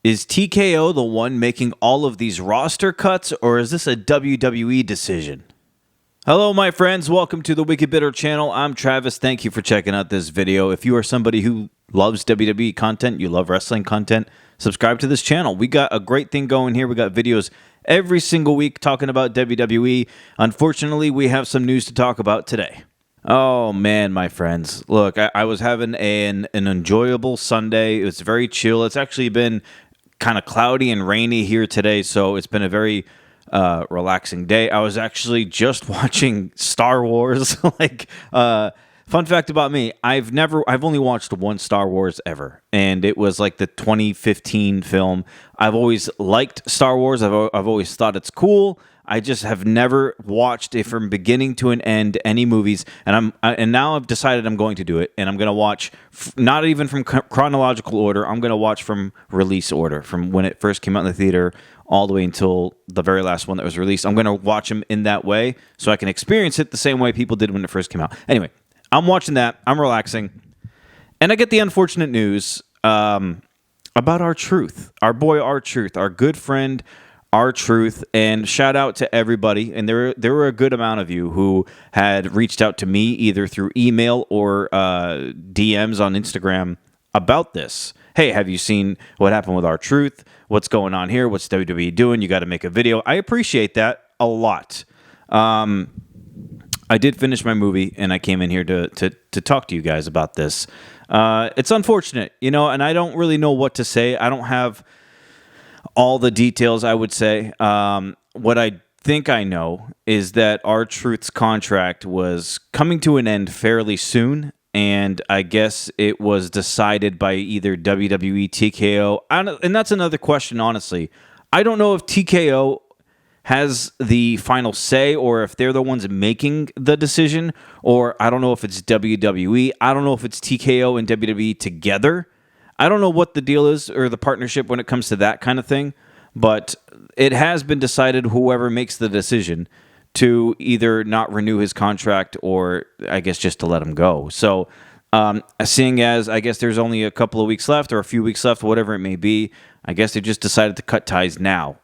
Is TKO the one making all of these roster cuts, or is this a WWE decision? Hello, my friends. Welcome to the Wicked Bitter channel. I'm Travis. Thank you for checking out this video. If you are somebody who loves WWE content, you love wrestling content, subscribe to this channel. We got a great thing going here. We got videos every single week talking about WWE. Unfortunately, we have some news to talk about today. Oh, man, my friends. Look, I was having an enjoyable Sunday. It was very chill. It's actually been kind of cloudy and rainy here today, so it's been a very relaxing day. I was actually just watching Star Wars. Fun fact about me, I've only watched one Star Wars ever, and it was like the 2015 film. I've always liked Star Wars. I've always thought it's cool. I just have never watched it from beginning to an end, any movies, and now I've decided I'm going to do it, and I'm going to watch not even from chronological order. I'm going to watch from release order, from when it first came out in the theater all the way until the very last one that was released. I'm going to watch them in that way so I can experience it the same way people did when it first came out. Anyway, I'm watching that. I'm relaxing, and I get the unfortunate news about R-truth, our boy R-truth, our good friend R-truth, and shout out to everybody. And there were a good amount of you who had reached out to me either through email or DMs on Instagram about this. Hey, have you seen what happened with R-truth? What's going on here? What's WWE doing? You got to make a video. I appreciate that a lot. I did finish my movie, and I came in here to talk to you guys about this. It's unfortunate, and I don't really know what to say. I don't have all the details, I would say. What I think I know is that R-truth's contract was coming to an end fairly soon, and I guess it was decided by either WWE, TKO, and that's another question, honestly. I don't know if TKO has the final say or if they're the ones making the decision, or I don't know if it's WWE. I don't know if it's TKO and WWE together. I don't know what the deal is or the partnership when it comes to that kind of thing, but it has been decided whoever makes the decision to either not renew his contract or I guess just to let him go. So seeing as I guess there's only a couple of weeks left or a few weeks left, whatever it may be, I guess they just decided to cut ties now.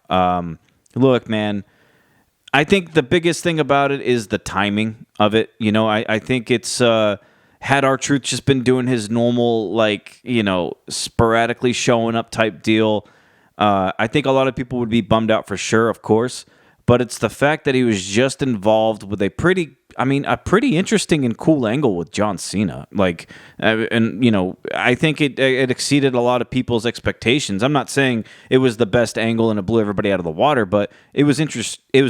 Look, man, I think the biggest thing about it is the timing of it. I think it's... had R-truth just been doing his normal, sporadically showing up type deal, I think a lot of people would be bummed out for sure, of course. But it's the fact that he was just involved with a pretty interesting and cool angle with John Cena. I think it exceeded a lot of people's expectations. I'm not saying it was the best angle and it blew everybody out of the water, but it was interesting. It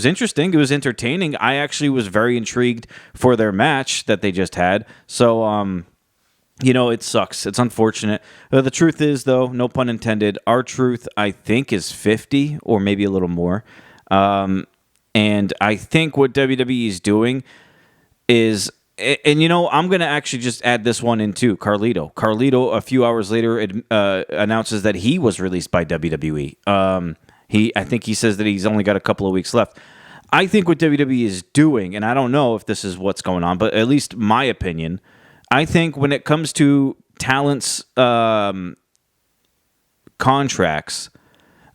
was entertaining. I actually was very intrigued for their match that they just had. So, it sucks. It's unfortunate. The truth is, though, no pun intended, R-truth, I think, is 50 or maybe a little more. And I think what WWE is doing is, and I'm going to actually just add this one in too, Carlito. Carlito, a few hours later, announces that he was released by WWE. I think he says that he's only got a couple of weeks left. I think what WWE is doing, and I don't know if this is what's going on, but at least my opinion, I think when it comes to talents' contracts,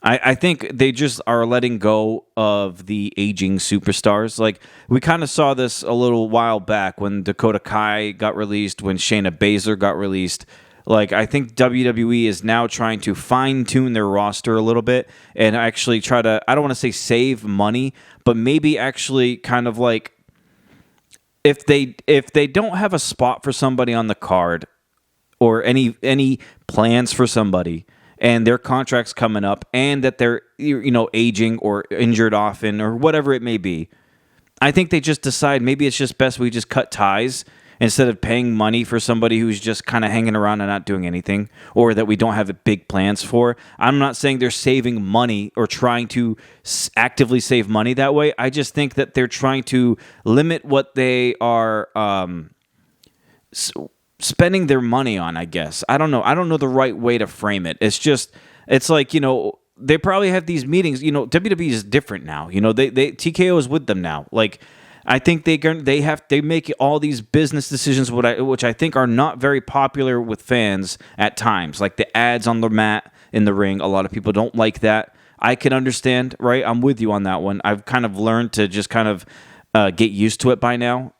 I think they just are letting go of the aging superstars. Like, we kind of saw this a little while back when Dakota Kai got released, when Shayna Baszler got released. I think WWE is now trying to fine-tune their roster a little bit and actually try to, I don't want to say save money, but maybe actually kind of if they don't have a spot for somebody on the card or any plans for somebody, and their contract's coming up, and that they're aging or injured often or whatever it may be, I think they just decide maybe it's just best we just cut ties instead of paying money for somebody who's just kind of hanging around and not doing anything, or that we don't have big plans for. I'm not saying they're saving money or trying to actively save money that way. I just think that they're trying to limit what they are spending their money on, I guess. I don't know. I don't know the right way to frame it. It's like, they probably have these meetings. WWE is different now. They TKO is with them now. I think they make all these business decisions, which I think are not very popular with fans at times, like the ads on the mat in the ring. A lot of people don't like that. I can understand, right? I'm with you on that one. I've kind of learned to just kind of get used to it by now.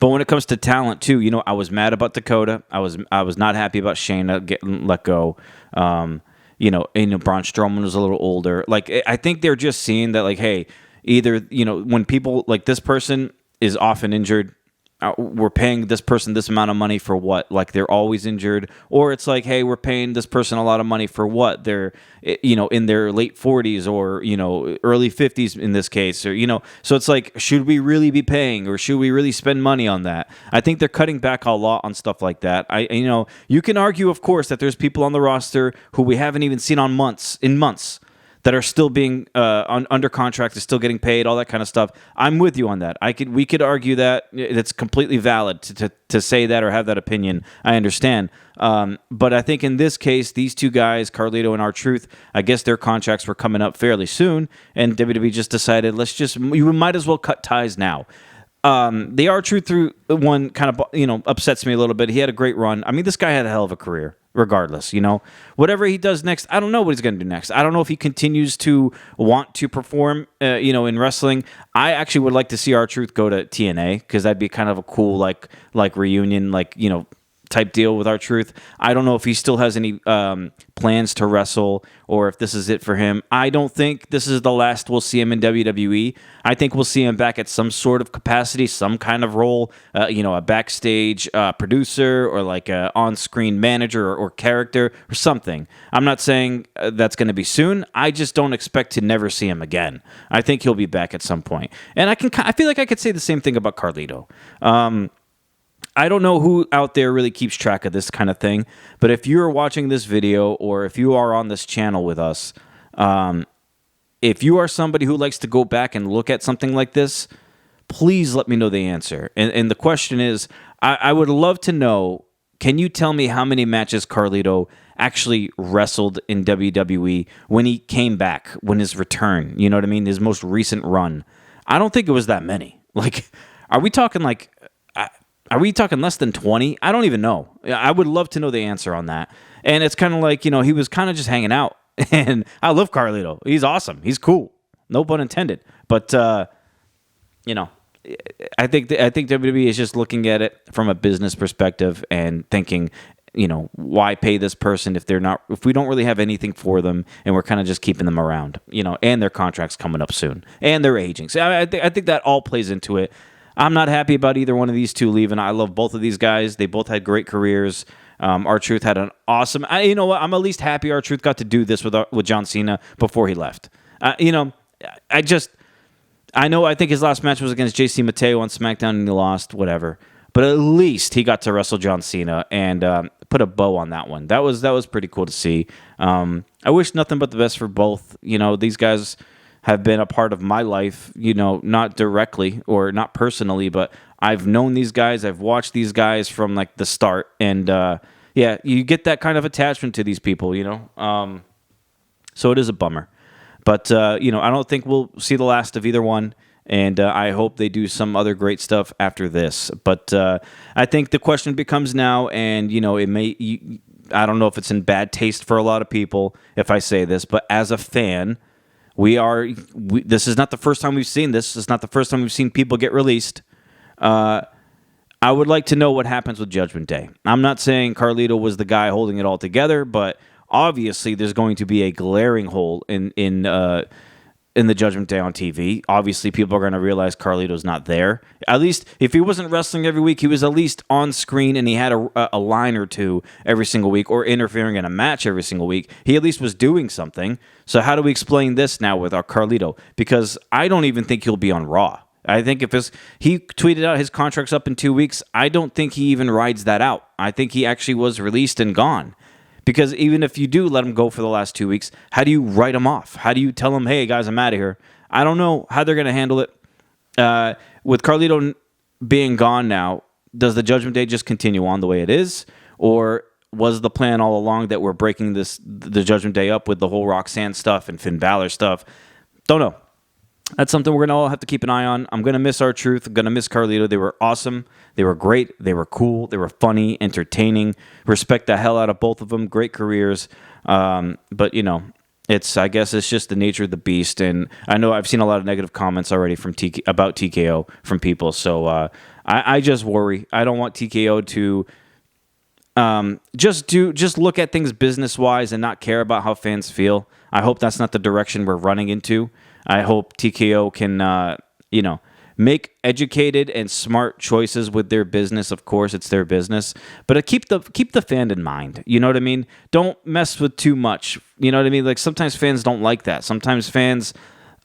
But when it comes to talent too, you know, I was mad about Dakota. I was not happy about Shayna getting let go. You know, and Braun Strowman was a little older. Like, I think they're just seeing that, like, hey, either, you know, when people like this person is often injured, we're paying this person this amount of money for what? Like, they're always injured. Or it's like, hey, we're paying this person a lot of money for what? They're, you know, in their late 40s or, you know, early 50s in this case. Or, you know, so it's like, should we really be paying or should we really spend money on that? I think they're cutting back a lot on stuff like that. You know, you can argue, of course, that there's people on the roster who we haven't even seen in months. That are still being under contract, is still getting paid, all that kind of stuff. I'm with you on that. We could argue that it's completely valid to say that or have that opinion. I understand, but I think in this case, these two guys, Carlito and R-truth, I guess their contracts were coming up fairly soon, and WWE just decided you might as well cut ties now. The R-truth through one kind of, you know, upsets me a little bit. He had a great run. I mean, this guy had a hell of a career. Regardless, you know, whatever he does next, I don't know what he's going to do next. I don't know if he continues to want to perform, you know, in wrestling. I actually would like to see R-truth go to TNA because that'd be kind of a cool, like reunion, like, you know, type deal with R-truth. I don't know if he still has any plans to wrestle or if this is it for him. I don't think this is the last we'll see him in WWE. I think we'll see him back at some sort of capacity, some kind of role, you know, a backstage producer or like a on-screen manager or character or something. I'm not saying that's going to be soon. I just don't expect to never see him again. I think he'll be back at some point. And I feel like I could say the same thing about Carlito. I don't know who out there really keeps track of this kind of thing, but if you're watching this video or if you are on this channel with us, if you are somebody who likes to go back and look at something like this, please let me know the answer. And the question is, I would love to know, can you tell me how many matches Carlito actually wrestled in WWE when he came back, when his return, you know what I mean, his most recent run? I don't think it was that many. Like, are we talking like... Are we talking less than 20? I don't even know. I would love to know the answer on that. And it's kind of like, you know, he was kind of just hanging out. And I love Carlito. He's awesome. He's cool. No pun intended. But, you know, I think WWE is just looking at it from a business perspective and thinking, you know, why pay this person if we don't really have anything for them and we're kind of just keeping them around, you know, and their contract's coming up soon and they're aging. So I think that all plays into it. I'm not happy about either one of these two leaving. I love both of these guys. They both had great careers. R-truth had an awesome... you know what? I'm at least happy R-truth got to do this with John Cena before he left. You know, I think his last match was against JC Mateo on SmackDown and he lost, whatever. But at least he got to wrestle John Cena and put a bow on that one. That was pretty cool to see. I wish nothing but the best for both. You know, these guys have been a part of my life, you know, not directly or not personally, but I've known these guys. I've watched these guys from like the start. And yeah, you get that kind of attachment to these people, you know. So it is a bummer. But, you know, I don't think we'll see the last of either one. And I hope they do some other great stuff after this. But I think the question becomes now, and, you know, I don't know if it's in bad taste for a lot of people if I say this, but as a fan... This is not the first time we've seen this. It's not the first time we've seen people get released. I would like to know what happens with Judgment Day. I'm not saying Carlito was the guy holding it all together, but obviously there's going to be a glaring hole in the Judgment Day on TV. Obviously, people are going to realize Carlito's not there. At least, if he wasn't wrestling every week, he was at least on screen and he had a line or two every single week or interfering in a match every single week. He at least was doing something. So how do we explain this now with our Carlito? Because I don't even think he'll be on Raw. I think he tweeted out his contract's up in 2 weeks, I don't think he even rides that out. I think he actually was released and gone. Because even if you do let him go for the last 2 weeks, how do you write him off? How do you tell him, hey, guys, I'm out of here? I don't know how they're going to handle it. With Carlito being gone now, does the Judgment Day just continue on the way it is? Or was the plan all along that we're breaking the Judgment Day up with the whole Roxanne stuff and Finn Balor stuff? Don't know. that's something we're going to all have to keep an eye on. I'm going to miss R-truth. I'm going to miss Carlito. They were awesome. They were great. They were cool. They were funny, entertaining. Respect the hell out of both of them. Great careers. But, you know, I guess it's just the nature of the beast. And I know I've seen a lot of negative comments already from about TKO from people. So I just worry. I don't want TKO to just look at things business-wise and not care about how fans feel. I hope that's not the direction we're running into. I hope TKO can, you know, make educated and smart choices with their business. Of course, it's their business, but keep the fan in mind. You know what I mean? Don't mess with too much. You know what I mean? Like sometimes fans don't like that. Sometimes fans,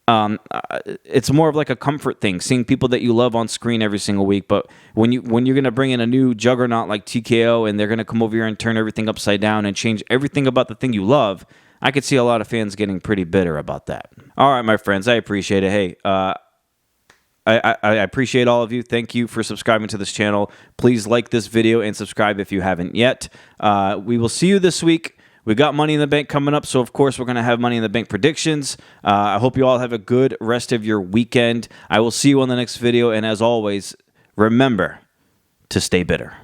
it's more of like a comfort thing, seeing people that you love on screen every single week. But when you're gonna bring in a new juggernaut like TKO and they're gonna come over here and turn everything upside down and change everything about the thing you love, I could see a lot of fans getting pretty bitter about that. All right, my friends, I appreciate it. Hey, I appreciate all of you. Thank you for subscribing to this channel. Please like this video and subscribe if you haven't yet. We will see you this week. We got Money in the Bank coming up, so of course we're going to have Money in the Bank predictions. I hope you all have a good rest of your weekend. I will see you on the next video, and as always, remember to stay bitter.